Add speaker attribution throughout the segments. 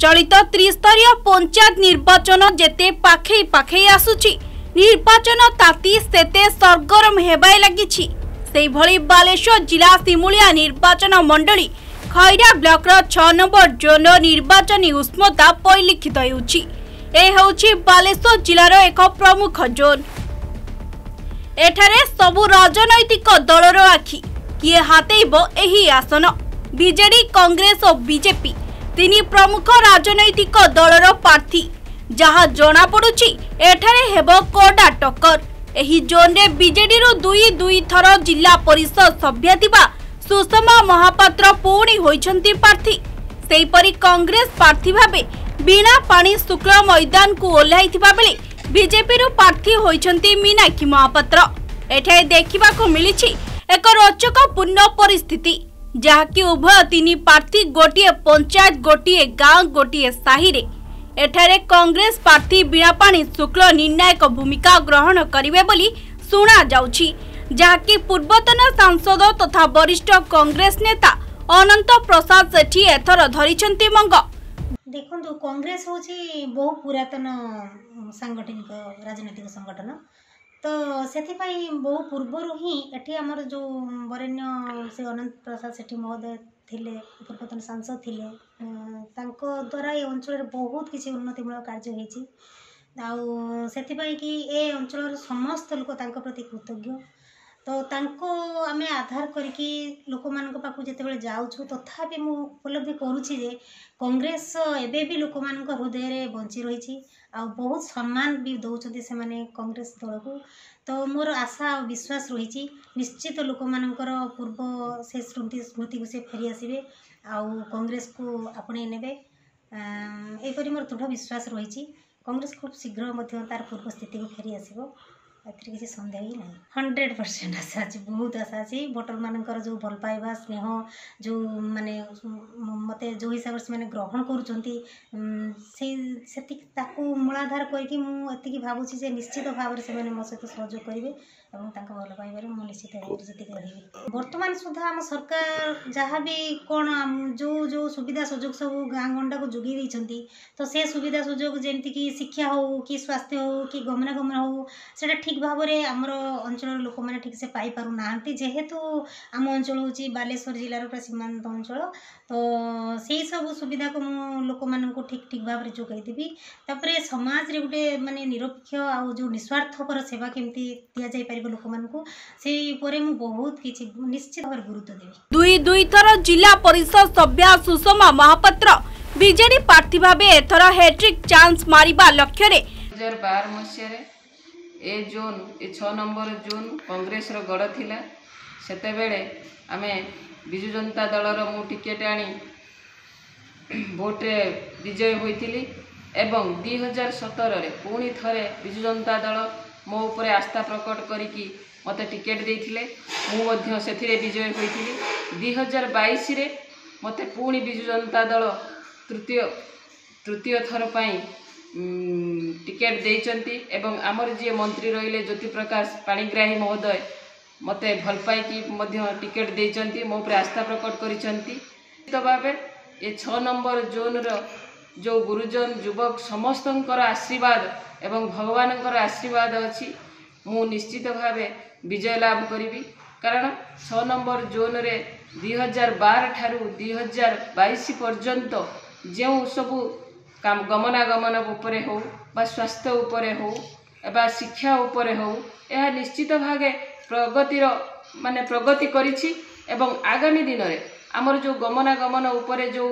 Speaker 1: चलित त्रिस्तरीय पंचायत निर्वाचन जेते पाखे पाखे आसुची निर्वाचन ताती सेते सरगरम हेबाय लागिछि। सेहि भली बालेश्वर जिला सिमुलिया निर्वाचन मंडली खैरा ब्लॉक 6 नंबर जोन निर्वाचन उष्मता परिलक्षित होउछि। ए होउछि बालेश्वर जिलार एक प्रमुख जोन। एठारे सबु राजनैतिक दलर आखि किए हातेइब एही आसन। बीजेडी कांग्रेस और बीजेपी तीन प्रमुख राजनैतिक दलर प्रार्थी जहाँ जना पड़ुछि एठारे हेबो कोडा टक्कर। एही जोन रे बीजेडी रु दुई थर जिला परिषद सभ्य थिबा सुषमा महापात्र पुणी होइछंती प्रार्थी। सेहीपरि कांग्रेस प्रार्थी भाबे बीणा पाणी शुक्ल मैदान को ओह्लाइथिबा बेले बीजेपी रु प्रार्थी होइछंती मीनाक्षी महापात्र। एठारे देखिबाको मिलिछि एक रोचक पूर्ण परिस्थिति जहाँकि उभय तीन प्रार्थी गोटे पंचायत गोटे गांव गोटे साही रे एठारे कांग्रेस प्रार्थी बीणापाणी शुक्ल निर्णायक भूमिका ग्रहण करिवे बोली सुना जाउछि। जहाँकि पूर्वतन सांसद तथा वरिष्ठ कांग्रेस नेता अनंत प्रसाद सेठी एथर धरिछंती मंग।
Speaker 2: देखो कांग्रेस हूँ बहु पुरातन सांगठनिक राजनैतिक संगठन तो से बहु पूर्वर ही एठी आमर जो वरेण्य से अनंत प्रसाद सेठी महोदय थिले पूर्वतन सांसद थिले द्वारा ये अंचल बहुत किसी उन्नतिमूलक कार्य होइछि। कि ए अंचल समस्त लोक तांको प्रति कृतज्ञ। तो तांको आमे आधार करके लोक मानक पाखु जेतेबेले जाउछु तथापि मु उपलब्धि करूछि जे कांग्रेस एबे भी लोक मानक हृदय रे बंची रहिछि आ बहुत सम्मान भी दउछथि से माने कांग्रेस दल को। तो मोर आशा और विश्वास रही निश्चित लोक मानकर पूर्व से स्मृति को से फेरी आसबे आ कांग्रेस को आपणे नेबे एपरि मोर दृढ़ विश्वास रही। कांग्रेस खूब शीघ्र तार पूर्व स्थिति को फेरी आसबो एथि किसी संदेह ही नहीं। 100% आशा अच्छी बहुत आशा अच्छी भोटर मानकर जो भल पाइबा स्नेह जो माने मते जो हिसाब से माने ग्रहण करूचंती ताकू मूलाधार करके मुझे भावुची जे निश्चित भाव से मो सहित सहयोग करेंगे और भल पाइबार मुझे निश्चित जीत रही। बर्तमान सुधा आम सरकार जहाँ भी कौन जो जो सुविधा सुजोग सब गाँ गंडा को जोगी देइछंती तो से सुविधा सुजोग जेमती कि शिक्षा हो कि स्वास्थ्य हो कि गमनागमन हो सेटा ठीक भाव में आमर अंचल लोक मैंने ठीक से पाई पारु नाहंती। जेहेतु आम अंचल होची बालेश्वर जिलार पूरा सीमांत अंचल तो से सब सुविधा को मु लोक मानक ठीक ठीक भाव में जोगाई देबी। तापरे समाज रे गुटे माने निरपेक्ष आ जो निस्वार्थपर सेवा केमती दिया जाय परिबो लोक मानक से परे मु बहुत किछि निश्चित भाव गुरुत्व देबी।
Speaker 1: दुई थर जिला परिषद सभ्य सुषमा महापात्र बीजेडी प्रार्थी भाबे एथर हैट्रिक चांस मारिबा लक्ष्य रे
Speaker 3: 2012 मसीह ए जोन ए 6 नंबर जोन कांग्रेस रो गड़ थिला सेते बेले आमे बिजु जनता दलर मु टिकेट आनी भोट रे विजय होइथिली एवं 2017 रे पुणी थरे बिजु जनता दल मो ऊपर आस्था प्रकट करिकी मते टिकेट देइथिले मु मध्य सेथिरे विजय होइथिली। 2022 रे मते पुणी बिजु जनता दल तृतीय थर पाई टिकेट देइचंती एवं आमर जी मंत्री रहिले ज्योति प्रकाश पाणीग्राही महोदय मते भल पाई टिकेट देइचंती मो पर आस्था प्रकट करिचंती। तो भाबे ए 6 नंबर जोन रो जो गुरुजन युवक समस्तंकर आशीर्वाद एवं भगवानकर आशीर्वाद अछि मु निश्चित भावे विजय लाभ करिवि। कारण 6 नंबर जोन रे 2012 ठारू 2022 पर्यंत जो सबू गमनागमन उपरे हो बा स्वास्थ्य उपरे हो एबा शिक्षा उपरे हो यह निश्चित भागे प्रगतिर माने प्रगति करिछि एवं आगामी दिन रे आमर जो गमनागमन उपरे जो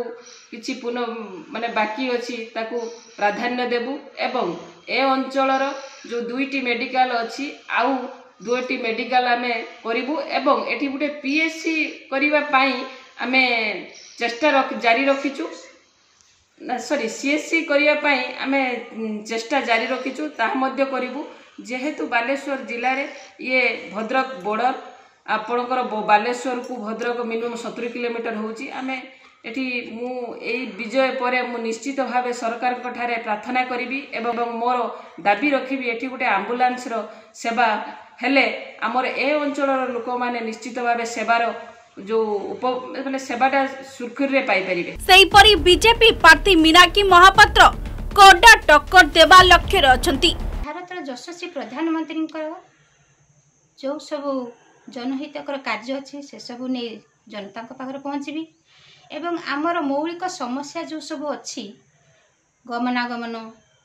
Speaker 3: किछि पुनः माने बाकी अछि ताकू प्राधान्य देबु एवं ए अंचलर जो 2टी मेडिकल अछि आउ 2टी मेडिकल आमे करिवु एवं एठी गुटे पीएससी करिवा पाई आमे चेष्टा जारी रखिछु सॉरी सीएससी करिया पाई आमे चेष्टा जारी रखिछु ताहा मध्य करिवु। जेहेतु बालेश्वर जिले रे ये भद्रक बॉर्डर आपणकर बालेश्वर को भद्रक मिनिमम 70 किलोमीटर होची आमे एठी मु एई विजय परे मु निश्चित भावे सरकार ठारे प्रार्थना करिवि एवं मोर दाबी रखिबि एठी गुटे एम्बुलेंस रो सेवा हेले आमर ए अंचल लोक माने निश्चित भावे सेवार जो माने सेवाटा सुरखुरी रे पाई परिबे।
Speaker 1: सेहीपरि बीजेपी प्रार्थी मीनाक्षी महापात्र कोडा टक्कर देवा लक्ष्य अछंती।
Speaker 2: भारत यशस्वी प्रधानमंत्री जो सब जनहितकर कार्य अच्छे से सब नहीं जनता पाखे पहुँचबी एवं आमर मौलिक समस्या जो सब अच्छी गमनागमन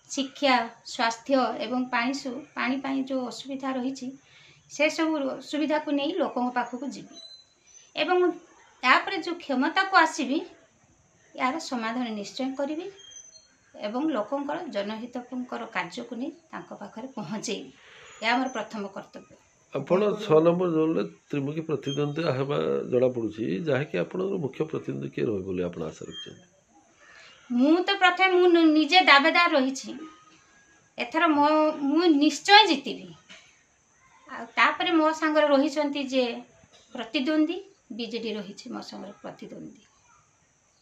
Speaker 2: शिक्षा स्वास्थ्य एवं पानी जो असुविधा रही से सब सुविधा को नहीं लोकों पाखक जीवी एवं यापर जो क्षमता को आसबी यार समाधान निश्चय करी एवं लोकंकर जनहितकर कार्य को नहीं पाखे पहुँचेबी यह मोर प्रथम कर्तव्य।
Speaker 4: आपण 6 नंबर जोन त्रिमुखी प्रतिद्वंदी हेबा जड़ा पड़ुछि जहाँकि आपण मुख्य प्रतिद्वंदी के रही बोली आपण आशा रखछन।
Speaker 2: मु तो प्रथम मु निजे दावेदार रही छी एथर मु निश्चय जीतबी आ तापर मो संग रही छंती जे प्रतिद्वंदी बीजेडी रही छी मो संग प्रतिद्वंदी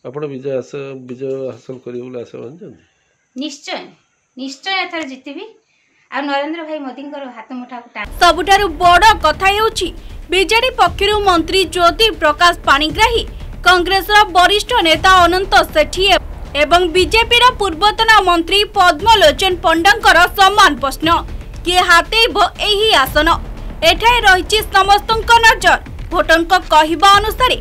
Speaker 4: आपण विजय हासिल करियो बोली आशा रखछन।
Speaker 2: निश्चय निश्चय एथर जीतबी आ नरेंद्र भाई मोदी हाथ मुठा
Speaker 1: सबुठारु बड़ कथा हेउछि बीजेडी पक्षरु मंत्री ज्योति प्रकाश पाणिग्राही कांग्रेस वरिष्ठ नेता अनंत सेठी एवं बीजेपी पूर्वतन मंत्री पद्मलोचन पंडांकर सम्मान प्रश्न किए हातेब एही आसन एठाई रहिछि समस्तक नजर भोटरक कहवा अनुसार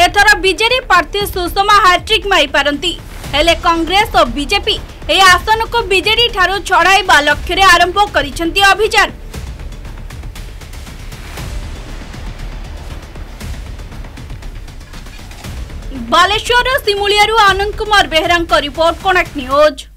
Speaker 1: एथर बीजेडी प्रार्थी सुषमा हैट्रिक मारी पारंती हेले कांग्रेस और बीजेपी ए आसन को बीजेडी ठारू छड़ाइबा लक्ष्य आरंभ करिसेंती अभियान। बालेश्वर सिमुलियारू Anand Kumar Behera report Connect news.